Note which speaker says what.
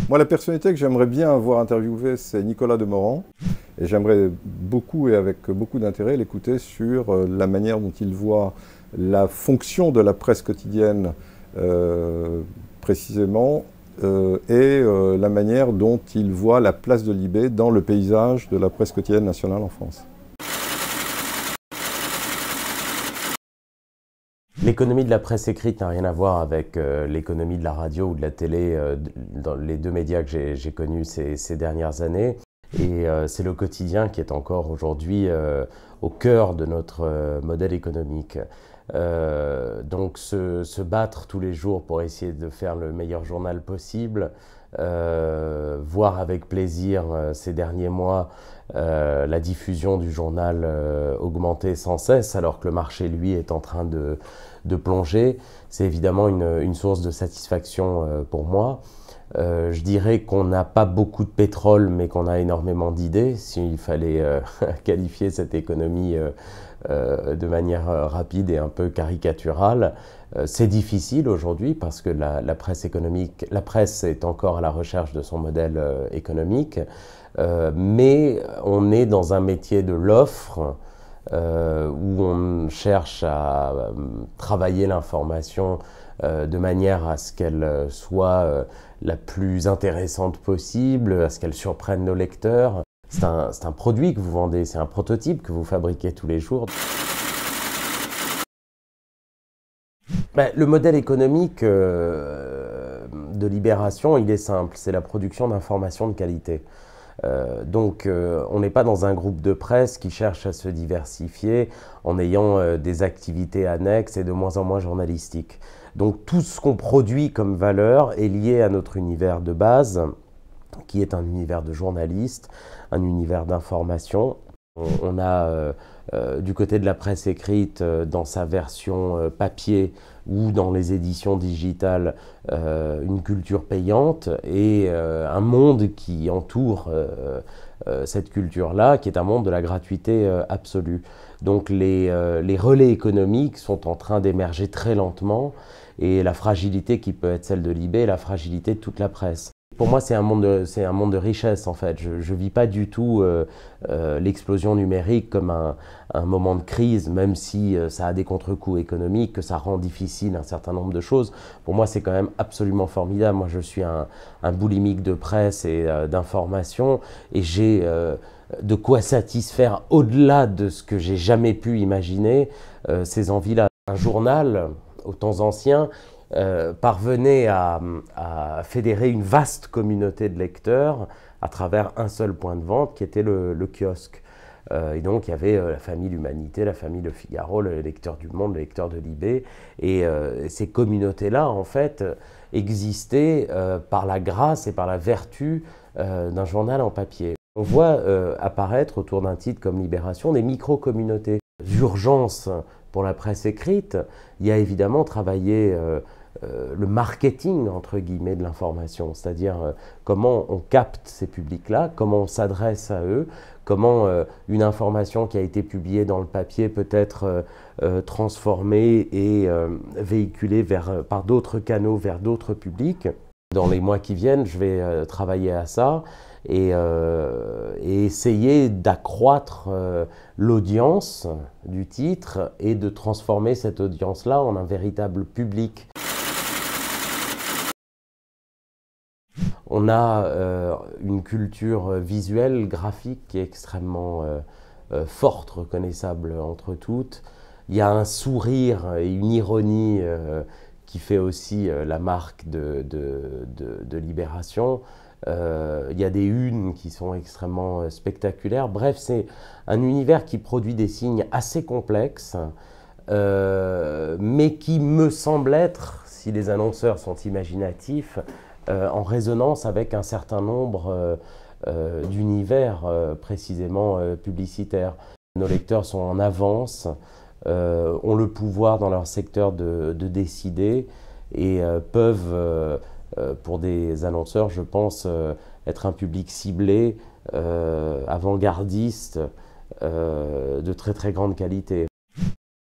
Speaker 1: Moi, la personnalité que j'aimerais bien avoir interviewée, c'est Nicolas Demorand. Et j'aimerais beaucoup et avec beaucoup d'intérêt l'écouter sur la manière dont il voit la fonction de la presse quotidienne précisément et la manière dont il voit la place de Libé dans le paysage de la presse quotidienne nationale en France.
Speaker 2: L'économie de la presse écrite n'a rien à voir avec l'économie de la radio ou de la télé, dans les deux médias que j'ai connus ces dernières années. Et c'est le quotidien qui est encore aujourd'hui au cœur de notre modèle économique. Donc se battre tous les jours pour essayer de faire le meilleur journal possible, voir avec plaisir ces derniers mois la diffusion du journal augmenter sans cesse alors que le marché lui est en train de plonger, c'est évidemment une source de satisfaction pour moi. Je dirais qu'on n'a pas beaucoup de pétrole, mais qu'on a énormément d'idées, s'il fallait qualifier cette économie de manière rapide et un peu caricaturale. C'est difficile aujourd'hui parce que la presse économique, la presse est encore à la recherche de son modèle économique, mais on est dans un métier de l'offre où on cherche à travailler l'information de manière à ce qu'elle soit la plus intéressante possible, à ce qu'elle surprenne nos lecteurs. C'est un produit que vous vendez, c'est un prototype que vous fabriquez tous les jours. Le modèle économique de Libération, il est simple, c'est la production d'informations de qualité. Donc on n'est pas dans un groupe de presse qui cherche à se diversifier en ayant des activités annexes et de moins en moins journalistiques. Donc tout ce qu'on produit comme valeur est lié à notre univers de base, qui est un univers de journalistes, un univers d'information. On a du côté de la presse écrite, dans sa version papier ou dans les éditions digitales, une culture payante et un monde qui entoure cette culture-là, qui est un monde de la gratuité absolue. Donc les relais économiques sont en train d'émerger très lentement et la fragilité qui peut être celle de Libé est la fragilité de toute la presse. Pour moi, c'est un monde de richesse, en fait. Je ne vis pas du tout l'explosion numérique comme un moment de crise, même si ça a des contre-coups économiques, que ça rend difficile un certain nombre de choses. Pour moi, c'est quand même absolument formidable. Moi, je suis un boulimique de presse et d'information, et j'ai de quoi satisfaire au-delà de ce que j'ai jamais pu imaginer ces envies-là. Un journal, aux temps anciens, parvenait à fédérer une vaste communauté de lecteurs à travers un seul point de vente qui était le kiosque. Et donc il y avait la famille L'Humanité, la famille Le Figaro, le lecteur du Monde, le lecteur de Libé. Et ces communautés-là, en fait, existaient par la grâce et par la vertu d'un journal en papier. On voit apparaître autour d'un titre comme Libération des micro-communautés. D'urgence pour la presse écrite, il y a évidemment travaillé le marketing, entre guillemets, de l'information, c'est-à-dire comment on capte ces publics-là, comment on s'adresse à eux, comment une information qui a été publiée dans le papier peut être transformée et véhiculée par d'autres canaux vers d'autres publics. Dans les mois qui viennent, je vais travailler à ça et essayer d'accroître l'audience du titre et de transformer cette audience-là en un véritable public. On a une culture visuelle, graphique qui est extrêmement forte, reconnaissable entre toutes. Il y a un sourire et une ironie qui fait aussi la marque de Libération. Il y a des unes qui sont extrêmement spectaculaires. Bref, c'est un univers qui produit des signes assez complexes, mais qui me semble être, si les annonceurs sont imaginatifs, en résonance avec un certain nombre d'univers précisément publicitaires. Nos lecteurs sont en avance, ont le pouvoir dans leur secteur de décider et peuvent, pour des annonceurs, je pense, être un public ciblé, avant-gardiste, de très très grande qualité.